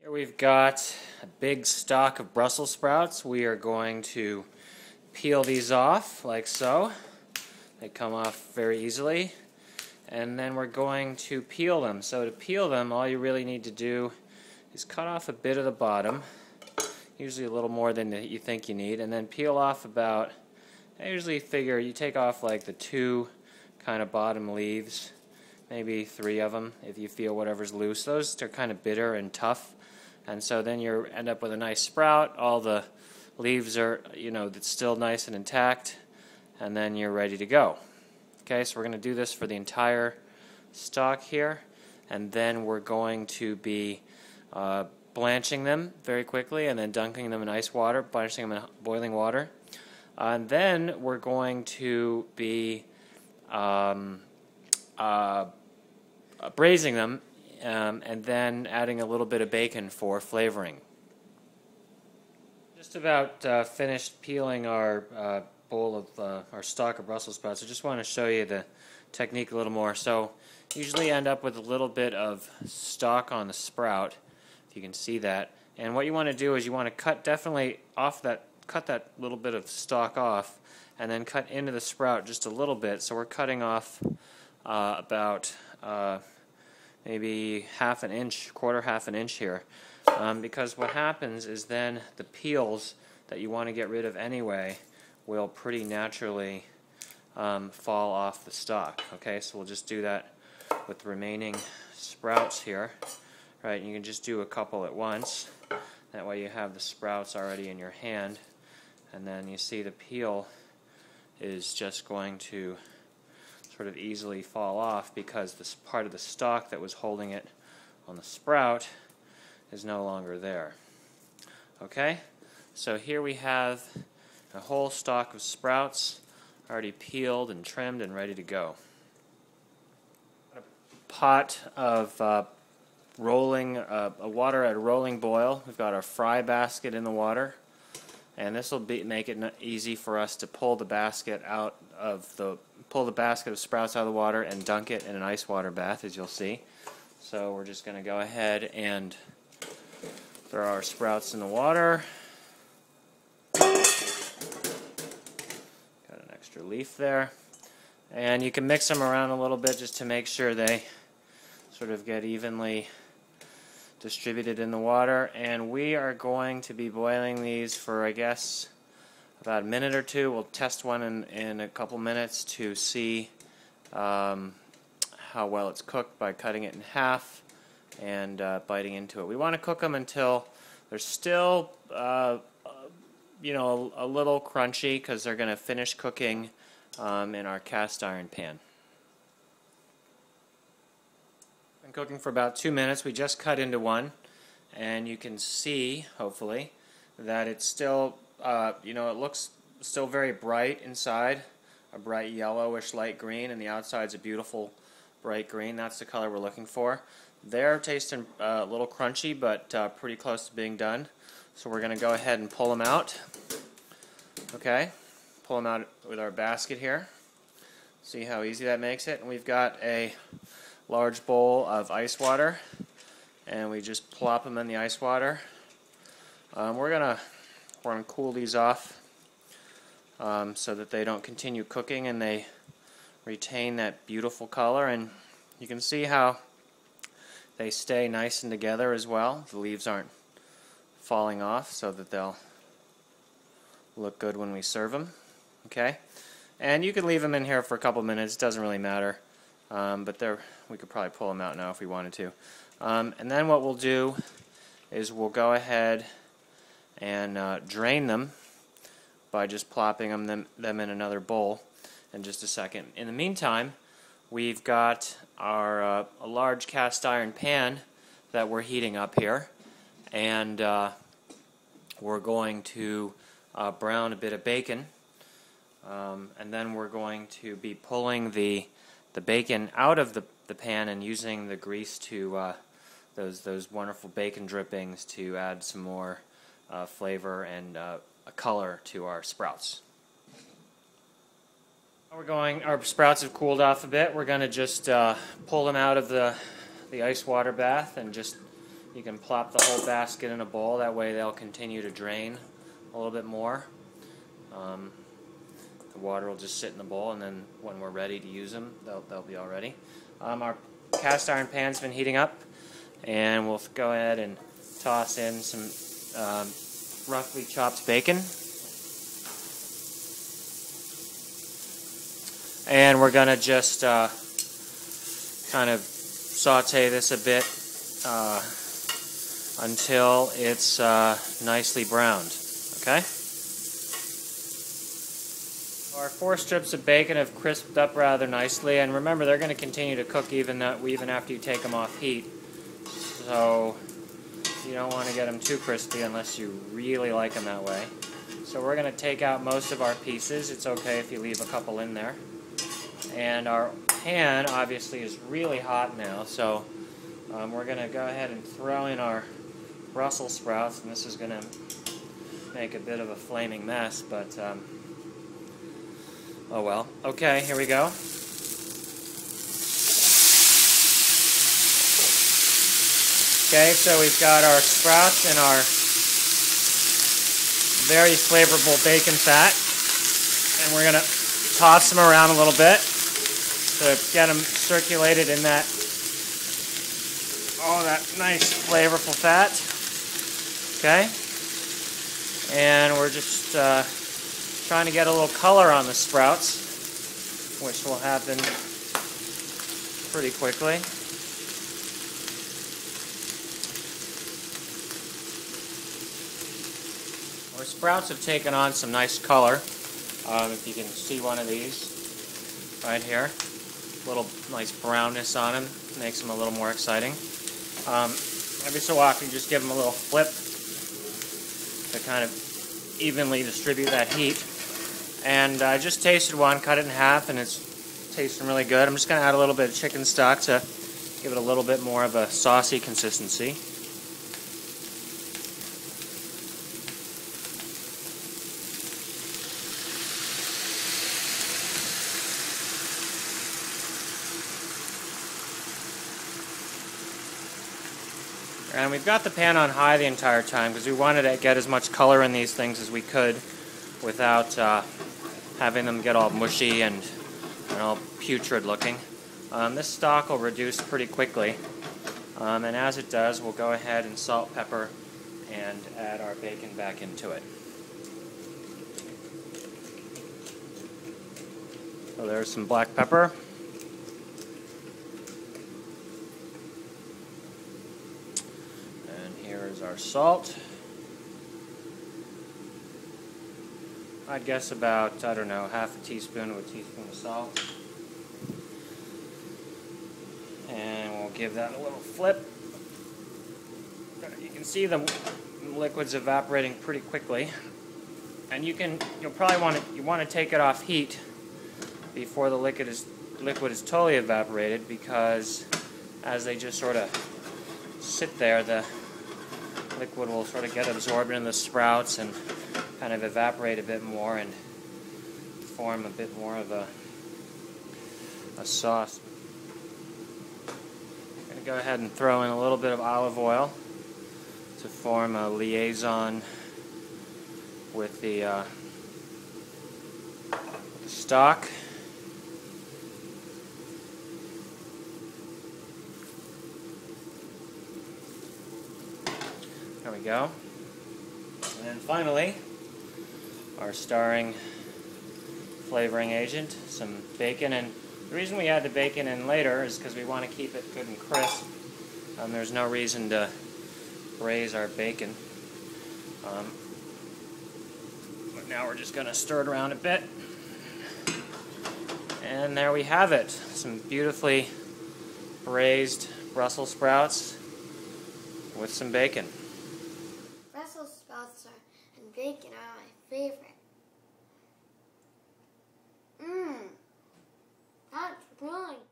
Here we've got a big stock of Brussels sprouts. We are going to peel these off like so. They come off very easily. And then we're going to peel them. So to peel them, all you really need to do is cut off a bit of the bottom, usually a little more than you think you need, and then peel off about, I usually figure you take off like the two kind of bottom leaves, maybe 3 of them if you feel whatever's loose. Those are kind of bitter and tough, and so then you end up with a nice sprout. All the leaves are, that's still nice and intact, and then you're ready to go. Okay, so we're going to do this for the entire stalk here, and then we're going to be blanching them very quickly and then dunking them in ice water, blanching them in boiling water. And then we're going to be braising them and then adding a little bit of bacon for flavoring. Just about finished peeling our bowl of our stalk of Brussels sprouts. I just want to show you the technique a little more. So usually end up with a little bit of stalk on the sprout, if you can see that. And what you want to do is you want to cut that little bit of stalk off, and then cut into the sprout just a little bit. So we're cutting off about maybe half an inch, half an inch here, because what happens is then the peels that you want to get rid of anyway will pretty naturally fall off the stalk. Okay, so we'll just do that with the remaining sprouts here. Right, and you can just do a couple at once. That way you have the sprouts already in your hand, and then you see the peel is just going to sort of easily fall off because this part of the stalk that was holding it on the sprout is no longer there. Okay, so here we have a whole stalk of sprouts already peeled and trimmed and ready to go. A pot of rolling water at a rolling boil. We've got our fry basket in the water, and this will make it easy for us to pull the basket of sprouts out of the water and dunk it in an ice water bath, as you'll see. So we're just going to go ahead and throw our sprouts in the water. Got an extra leaf there, and you can mix them around a little bit just to make sure they sort of get evenly distributed in the water. And we are going to be boiling these for, I guess, about a minute or two. We'll test one in a couple minutes to see how well it's cooked by cutting it in half and biting into it. We want to cook them until they're still a little crunchy, because they're going to finish cooking in our cast iron pan. Been cooking for about 2 minutes. We just cut into one, and you can see, hopefully, that it's still, it looks still very bright inside, a bright yellowish light green, and the outside's a beautiful bright green. That's the color we're looking for. They're tasting a little crunchy, but pretty close to being done. So we're going to go ahead and pull them out. Okay, pull them out with our basket here. See how easy that makes it. And we've got a large bowl of ice water, and we just plop them in the ice water. We're gonna cool these off so that they don't continue cooking and they retain that beautiful color. And you can see how they stay nice and together as well. The leaves aren't falling off, so that they'll look good when we serve them. Okay, and you can leave them in here for a couple minutes. It doesn't really matter. But we could probably pull them out now if we wanted to. And then what we'll do is we'll go ahead and drain them by just plopping them in another bowl in just a second. In the meantime, we've got our a large cast iron pan that we're heating up here, and we're going to brown a bit of bacon, and then we're going to be pulling the bacon out of the pan and using the grease to those wonderful bacon drippings to add some more flavor and a color to our sprouts. Our sprouts have cooled off a bit. We're going to just pull them out of the ice water bath and just You can plop the whole basket in a bowl, that way they'll continue to drain a little bit more. The water will just sit in the bowl, and then when we're ready to use them, they'll be all ready. Our cast iron pan's been heating up, and we'll go ahead and toss in some roughly chopped bacon. And we're going to just kind of saute this a bit until it's nicely browned. Okay? Our 4 strips of bacon have crisped up rather nicely, and remember they're going to continue to cook even after you take them off heat. So you don't want to get them too crispy unless you really like them that way. So we're going to take out most of our pieces. It's okay if you leave a couple in there. And our pan obviously is really hot now, so we're going to go ahead and throw in our Brussels sprouts, and this is going to make a bit of a flaming mess, but oh well. Okay, here we go. Okay, so we've got our sprouts and our very flavorful bacon fat, and we're going to toss them around a little bit to get them circulated in that nice flavorful fat. Okay, and we're just trying to get a little color on the sprouts, which will happen pretty quickly. Our sprouts have taken on some nice color. If you can see one of these right here, a little nice brownness on them, makes them a little more exciting. Every so often, just give them a little flip to kind of evenly distribute that heat. And I just tasted one, cut it in half, and it's tasting really good. I'm just going to add a little bit of chicken stock to give it a little bit more of a saucy consistency. And we've got the pan on high the entire time because we wanted to get as much color in these things as we could without having them get all mushy and all putrid looking. This stock will reduce pretty quickly, and as it does, we'll go ahead and salt, pepper, and add our bacon back into it. So there's some black pepper. Here's our salt. I'd guess about, I don't know, half a teaspoon of salt. And we'll give that a little flip. You can see the liquid's evaporating pretty quickly. And you'll probably want to take it off heat before the liquid is totally evaporated, because as they just sort of sit there, the liquid will sort of get absorbed in the sprouts and kind of evaporate a bit more and form a bit more of a sauce. I'm going to go ahead and throw in a little bit of olive oil to form a liaison with the stock. There we go. And then finally, our starring flavoring agent, some bacon. And the reason we add the bacon in later is because we want to keep it good and crisp. There's no reason to braise our bacon. But now we're just going to stir it around a bit. And there we have it. Some beautifully braised Brussels sprouts with some bacon. Brussels sprouts and bacon are my favorite. That's really good.